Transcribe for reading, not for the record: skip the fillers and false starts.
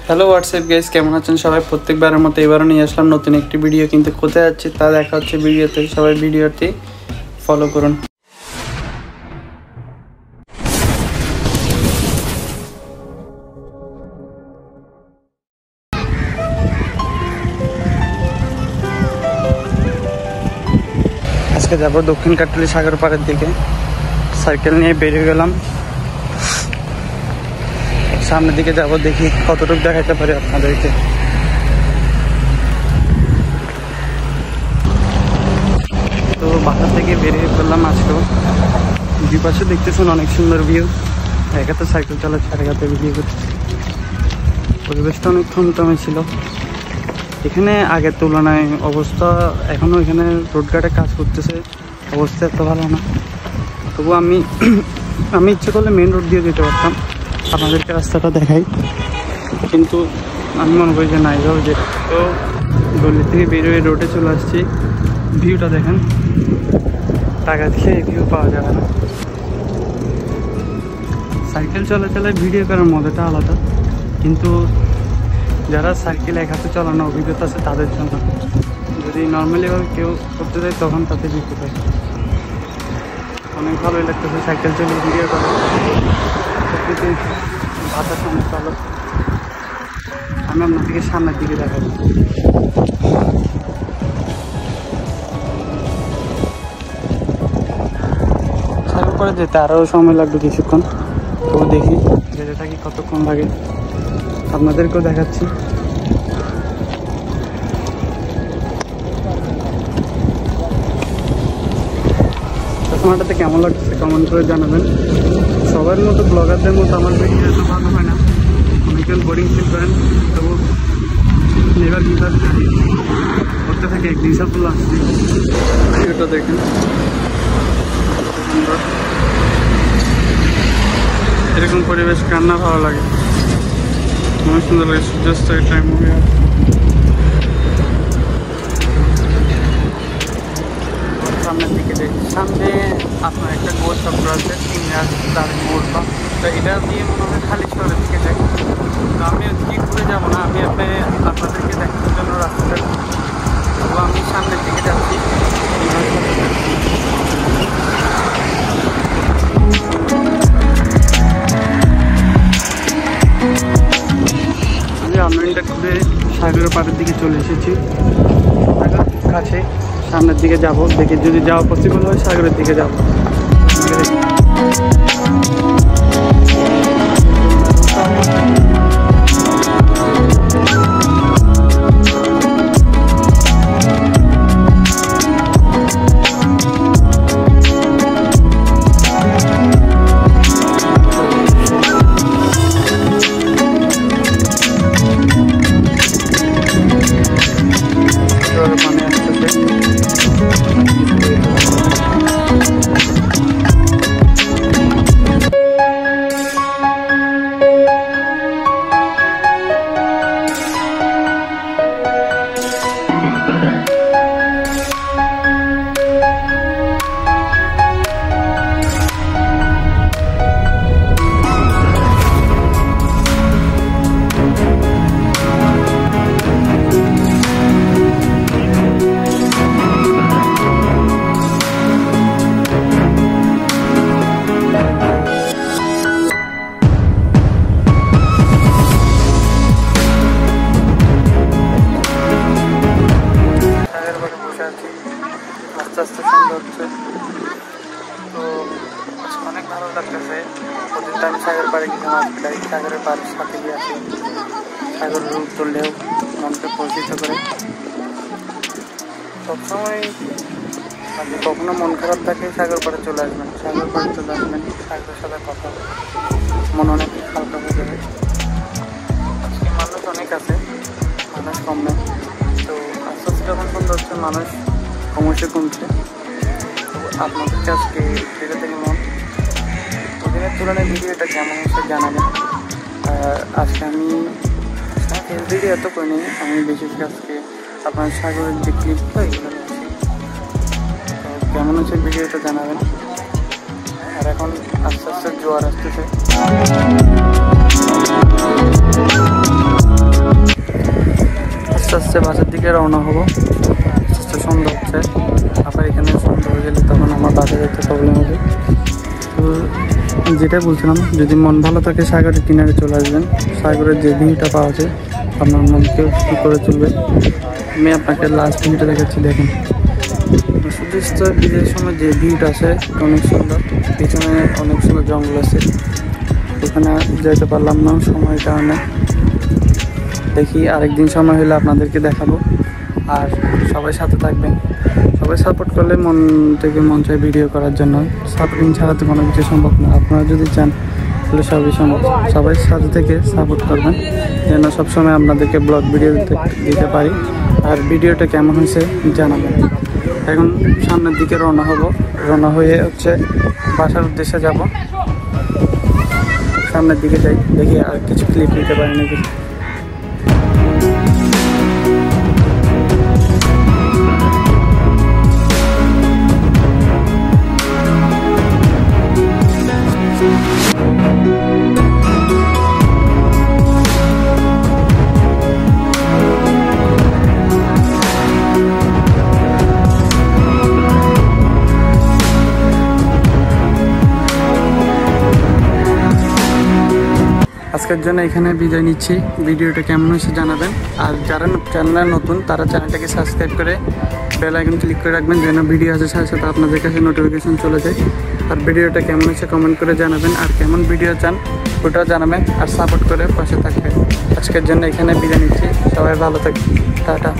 Hello WhatsApp guys, কেমন আছেন সবাই? প্রত্যেকবারের মতো এবারও নিয়ে আসলাম নতুন একটি ভিডিও। কিন্তু কোথায় যাচ্ছে তা দেখা হচ্ছে ভিডিওতে। সবাই ভিডিওটি ফলো করুন। আজকে যাব দক্ষিণ কাটলি সাগর পাড়ের দিকে। সাইকেল নিয়ে বেরিয়ে গেলাম, সামনের দিকে যাব, দেখি কতটুকু দেখাতে পারি আপনাদেরকে। তো বাসা থেকে বেরিয়ে পড়লাম আজকেও। দুপাশে দেখতেছেন অনেক সুন্দর ভিউ। একাতে সাইকেল চালাচ্ছে আর একাতে ভিডিও করছে। পরিবেশটা অনেক থমথমে ছিল। এখানে আগের তুলনায় অবস্থা এখনও এখানে রোডঘাটে কাজ করতেছে, অবস্থা এত ভালো না। তবু আমি ইচ্ছে করলে মেন রোড দিয়ে যেতে পারতাম, আপনাদেরকে রাস্তাটা দেখাই, কিন্তু আমি মনে করি যে না, এইভাবে যে তো গলি থেকে বেরোয় রোডে চলে আসছি। ভিউটা দেখেন, টাকা দিয়ে এই ভিউ পাওয়া যাবে না। সাইকেল চলাচলে ভিডিও করার মজাটা আলাদা, কিন্তু যারা সাইকেল এক হাতে চালানোর অভিজ্ঞতা আছে তাদের জন্য। যদি নর্মালিভাবে কেউ করতে যায় তখন তাতে বিপদ হয়। অনেক ভালোই লাগতেছে সাইকেল চালিয়ে ভিডিও করা। প্রকৃতি বাতাস অনেক ভালো। আমি আপনাদেরকে সামনের দিকে দেখাবো। সাইকেল করে যেতে আরও সময় লাগবে কিছুক্ষণ, তবু দেখি যেতে থাকি কতক্ষণ লাগে, আপনাদেরকেও দেখাচ্ছি। চশমাটাতে কেমন লাগছে কমেন্ট করে জানাবেন। সবার মতো ব্লগারদের মতো আমার ভিডিও এত ভালো হয় না, অনেকজন বোরিং ফিল করেন, তবু নেভার গিভ আপ করতে থাকে। এক্সাম্পল আসছি, ভিডিওটা দেখেন, সুন্দর। এরকম পরিবেশ কার না ভালো লাগে? অনেক সুন্দর লাগে সূর্যাস্তের টাইম। সামনের দিকে দেখি, সামনে আপনার একটা গোল চক্র আছে, তার গোল বা, তো এটা দিয়ে মনে হয় খালি শহরের দিকে যাই। তো আমি ওদিকে ঘুরে যাবো না, আমি আপনাদেরকে দেখানোর জন্য রাস্তাটা, তো আমি সামনের দিকে যাচ্ছি। আমি আমরানটা ঘুরে সাগরের পাড়ের দিকে চলে এসেছি। কাছে সামনের দিকে যাব, দেখি যদি যাওয়া পসিবল হয় সাগরের দিকে যাব। আস্তে আস্তে সুন্দর হচ্ছে, তো অনেক ভালো লাগতেছে। প্রতিদিন আমি সাগর পাড়ে গেছি, সাগরের পাড়ের সাথে গিয়ে আসি। সাগরের রূপ তুললেও মনকে পরিচিত করে। সবসময় যদি কখনো মন খারাপ থাকে সাগর পাড়ে চলে আসবেন, সাগর পাড়ে চলে আসবেন, সাগরের সাথে কথা মন অনেক হালকা হয়ে যাবে। আজকে মানুষ অনেক আছে, মানুষ কম নেই, তো আস্তে আস্তে যখন সুন্দর হচ্ছে মানুষ ক্রমশই কমছে। তো আপনাদেরকে আজকে ভিডিও থেকে মন ওদিনের তুলনায় ভিডিওটা কেমন হচ্ছে জানাবেন। আজকে আমি ভিডিও এত করিনি, আমি বেশি আজকে আপনার সাগরের যে ক্লিপটা এগুলো নিয়েছি। তো কেমন হচ্ছে ভিডিওটা জানাবেন। আর এখন আস্তে আস্তে জোয়ার আসতেছে। আস্তে বাসার দিকে রওনা হবো। আস্তে সন্ধ্যা হচ্ছে, আবার এখানে সন্ধ্যা হয়ে গেলে তখন আমার বাসে যেতে প্রবলেম হবে। তো যেটা বলছিলাম, যদি মন ভালো থাকে সাগরের কিনারে চলে আসবেন। সাগরের যে ভিউটা পাওয়া যায় আপনার মনকে কী করে তুলবে। আমি আপনাকে লাস্ট ভিউটা দেখাচ্ছি, দেখেন। সূর্যাস্ত বিজয়ের সময় যে ভিউটা আছে অনেক সুন্দর, পিছনে অনেক সুন্দর জঙ্গল আছে, ওখানে যেতে পারলাম না সময়ের কারণে। দেখি আরেকদিন সময় হলে আপনাদেরকে দেখাবো। আর সবাই সাথে থাকবেন, সবাই সাপোর্ট করলে মন থেকে মন চায় ভিডিও করার জন্য। সাপোর্টিং ছাড়া তো কোনো কিছু সম্ভব না। আপনারা যদি চান তাহলে সবই সম্ভব। সবাই সাথে থেকে সাপোর্ট করবেন যেন সবসময় আপনাদেরকে ব্লগ ভিডিও দিতে পারি। আর ভিডিওটা কেমন হয়েছে জানাবেন। এখন সামনের দিকে রওনা হব, রওনা হয়ে হচ্ছে বাসার উদ্দেশ্যে যাব। সামনের দিকে যাই, দেখি আর কিছু ক্লিপ নিতে পারি নাকি। আজকের জন্য এখানে বিদায় নিচ্ছি। ভিডিওটা কেমন হয়েছে জানাবেন। আর যারা চ্যানেলে নতুন তারা চ্যানেলটাকে সাবস্ক্রাইব করে বেল আইকন ক্লিক করে রাখবেন যেন ভিডিও আসার সাথে সাথে আপনাদের কাছে নোটিফিকেশন চলে যায়। আর ভিডিওটা কেমন হয়েছে কমেন্ট করে জানাবেন। আর কেমন ভিডিও চান ওটাও জানাবেন, আর সাপোর্ট করে পাশে থাকবেন। আজকের জন্য এখানে বিদায় নিচ্ছি। সবাই ভালো থাকবেন, টাটা।